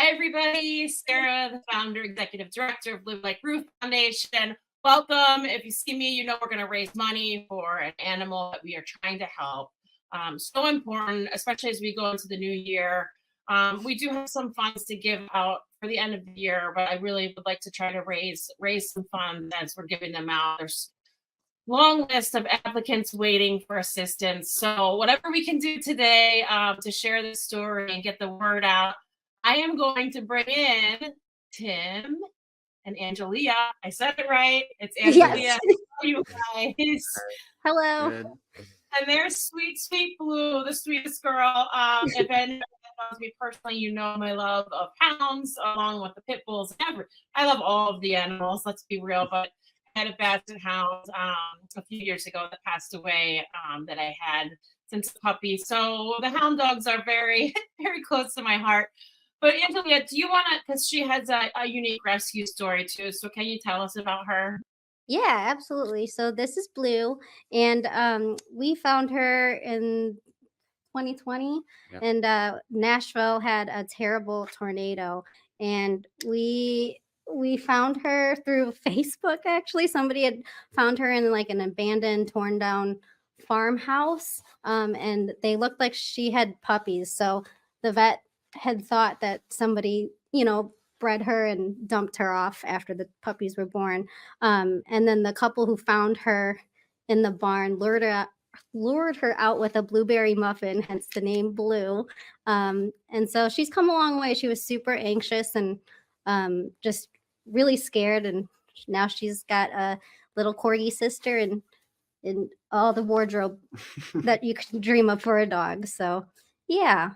everybody. Sarah, the founder, executive director of Live Like Ruth Foundation. Welcome. If you see me, you know we're going to raise money for an animal that we are trying to help. So important, especially as we go into the new year. We do have some funds to give out for the end of the year, but I really would like to try to raise some funds as we're giving them out. There's long list of applicants waiting for assistance. So whatever we can do today to share this story and get the word out, I am going to bring in Tim and Angelea. I said it right. It's Angelea. Yes. You guys. Hello. Good. And there's sweet Blue, the sweetest girl. If anyone knows me personally, you know my love of hounds, along with the pit bulls. I love all of the animals. Let's be real, but I had a basset hound a few years ago that passed away that I had since a puppy. So the hound dogs are very, very close to my heart. But Angelea, do you want to, because she has a unique rescue story too. So can you tell us about her? Yeah, absolutely. So this is Blue, and we found her in 2020, Yep. and Nashville had a terrible tornado, and we found her through Facebook. Actually, somebody had found her in like an abandoned, torn down farmhouse, and they looked like she had puppies. So the vet had thought that somebody, bred her and dumped her off after the puppies were born. And then the couple who found her in the barn lured her out with a blueberry muffin, hence the name Blue. And so she's come a long way. She was super anxious and just really scared. And now she's got a little corgi sister and all the wardrobe that you can dream of for a dog. So, yeah.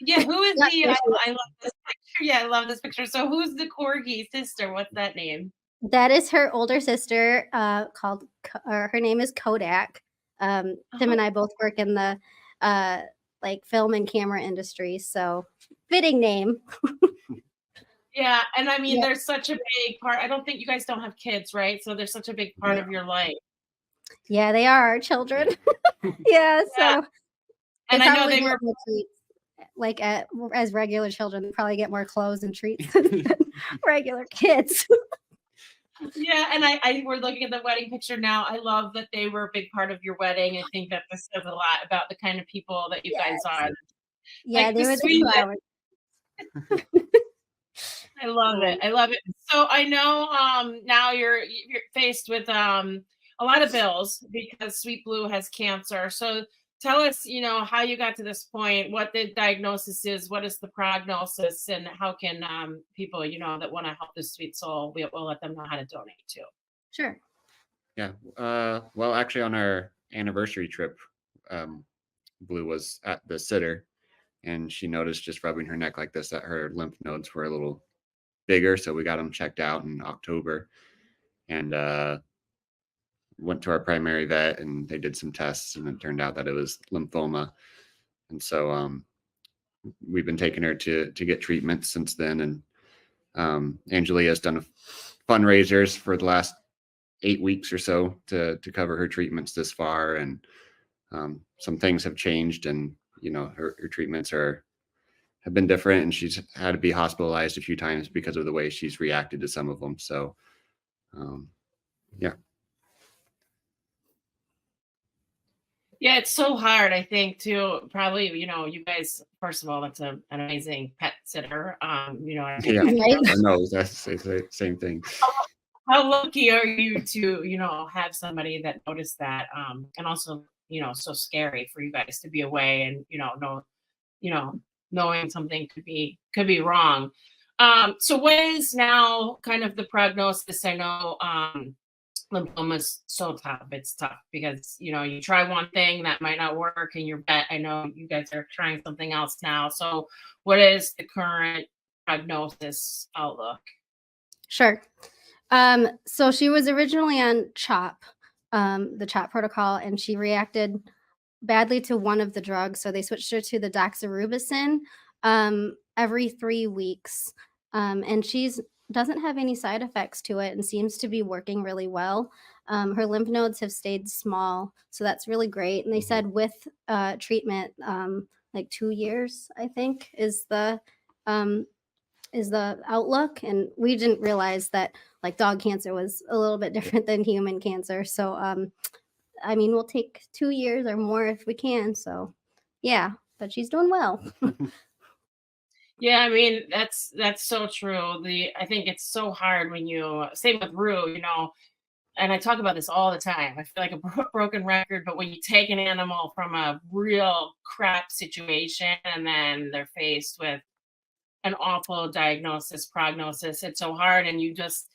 Yeah, who is the? I love this picture. Yeah, I love this picture. So, who's the corgi sister? What's that name? That is her older sister. Her name is Kodak. Tim and I both work in the like film and camera industry, so fitting name. Yeah, and I mean, Yeah. there's such a big part. I don't think you guys don't have kids, right? So there's such a big part of your life. Yeah, they are our children. Yeah, so And I know they were. treats. Like as regular children, they probably get more clothes and treats than regular kids. Yeah, and we're looking at the wedding picture now. I love that they were a big part of your wedding. I think that this says a lot about the kind of people that you guys are. Yeah, Like they the were sweet. the flowers. I love it. I love it. So I know now you're faced with a lot of bills because Sweet Blue has cancer. So tell us, how you got to this point, what the diagnosis is, what is the prognosis, and how can people, that want to help this sweet soul, we'll let them know how to donate too. Sure. Yeah. Well, actually, on our anniversary trip, Blue was at the sitter, and she noticed just rubbing her neck like this that her lymph nodes were a little bigger. So we got them checked out in October, and went to our primary vet, and they did some tests, and it turned out that it was lymphoma. And so we've been taking her to get treatment since then. And Angelea has done fundraisers for the last 8 weeks or so to cover her treatments this far. And some things have changed, and her treatments have been different, and she's had to be hospitalized a few times because of the way she's reacted to some of them. So yeah. Yeah, it's so hard, I think, to probably, you guys, first of all, that's an amazing pet sitter. I think I know, that's the same thing. How lucky are you to, have somebody that noticed that? And also, so scary for you guys to be away and, knowing something could be wrong. So what is now kind of the prognosis? I know lymphoma is so tough. It's tough because, you try one thing that might not work, and I know you guys are trying something else now. So what is the current prognosis outlook? Sure. So she was originally on CHOP, the CHOP protocol, and she reacted badly to one of the drugs. So they switched her to the doxorubicin every 3 weeks. And she's doesn't have any side effects to it and seems to be working really well. Her lymph nodes have stayed small, so that's really great. And they said with treatment, like 2 years, I think, is the is the outlook, and we didn't realize that like dog cancer was a little bit different than human cancer. So I mean, we'll take 2 years or more if we can. So yeah, but she's doing well. Yeah, I mean that's so true. I think it's so hard when you same with Rue, and I talk about this all the time. I feel like a broken record, but when you take an animal from a real crap situation and then they're faced with an awful prognosis, it's so hard. And you just,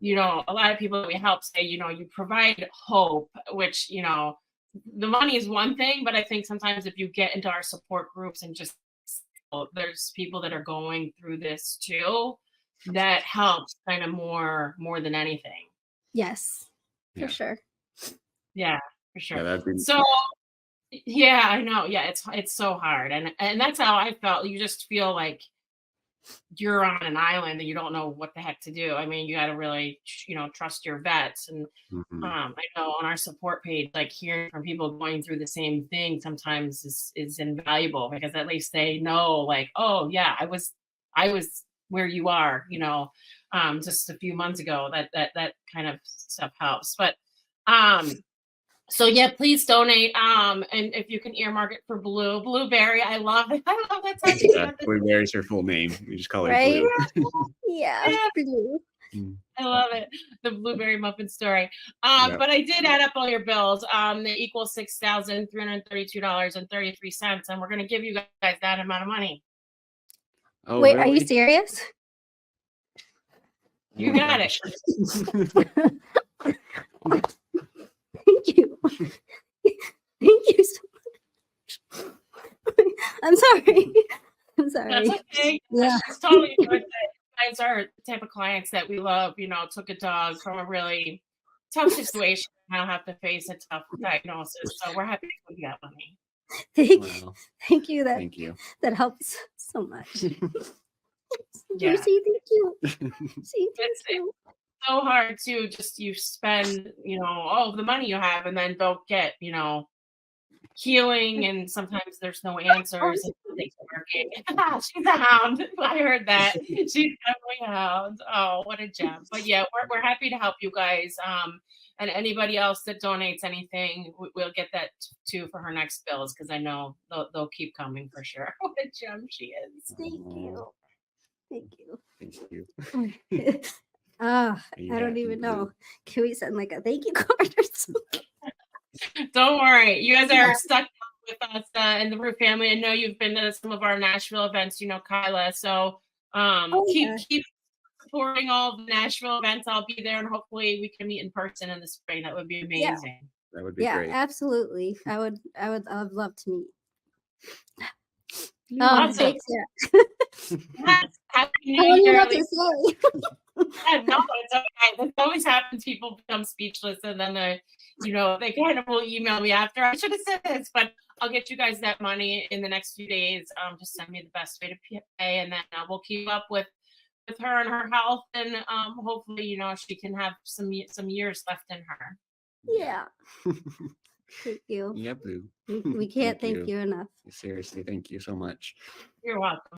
a lot of people that we help say, you provide hope, which, the money is one thing, but I think sometimes if you get into our support groups and just there's people that are going through this too, that helps kind of more than anything. Yes, Yeah. for sure. Yeah, for sure. Yeah, that'd be So yeah, I know. Yeah, it's so hard. And that's how I felt. You just feel like you're on an island and you don't know what the heck to do. I mean, you got to really, trust your vets. And mhm. I know on our support page, like hearing from people going through the same thing sometimes is invaluable, because at least they know, like, oh yeah, I was where you are, just a few months ago. That kind of stuff helps. But so yeah, please donate. And if you can earmark it for Blueberry, I love it. I love that type Yeah, Blueberry's her full name. We just call her Right? Blue. Yeah, Blue. I love it. The blueberry muffin story. Yep. But I did add up all your bills. They equal $6,332.33, and we're gonna give you guys that amount of money. Oh, Wait, are you really? serious? You got it. Thank you. Thank you so much. I'm sorry. I'm sorry. That's okay. Yeah. It's totally worth it. You guys are the type of clients that we love. Took a dog from a really tough situation, now have to face a tough diagnosis. So we're happy to give you that money. Wow. Thank you. Thank you. That helps so much. Yeah. Lucy, thank you. See, thank It's you. so hard to just you spend all of the money you have and then don't get healing, and sometimes there's no answers and nothing's working. She's a hound. I heard that. She's definitely a hound. Oh, what a gem. But yeah, we're happy to help you guys. And anybody else that donates anything, we'll get that too for her next bills, because I know they'll keep coming for sure. What a gem she is. Thank you. Thank you. Thank you. I you don't happy, even Blue? know. Can we send like a thank you card or something? Don't worry. You guys are stuck with us in the Root family. I know you've been to some of our Nashville events, Kyla. So keep supporting all the Nashville events. I'll be there, and hopefully we can meet in person in the spring. That would be amazing. That would be Yeah, great. absolutely. I would love to meet. Awesome. Thanks. Yeah. Yes. Happy I New don't know Year. what to say. Yeah, no, it's okay. This always happens. People become speechless, and then they kind of will email me after. I should have said this, but I'll get you guys that money in the next few days. Just send me the best way to pay, and then we'll keep up with her and her health, and hopefully, she can have some years left in her. Yeah. Thank you. Yeah, Blue. We can't thank you enough. Seriously, thank you so much. You're welcome.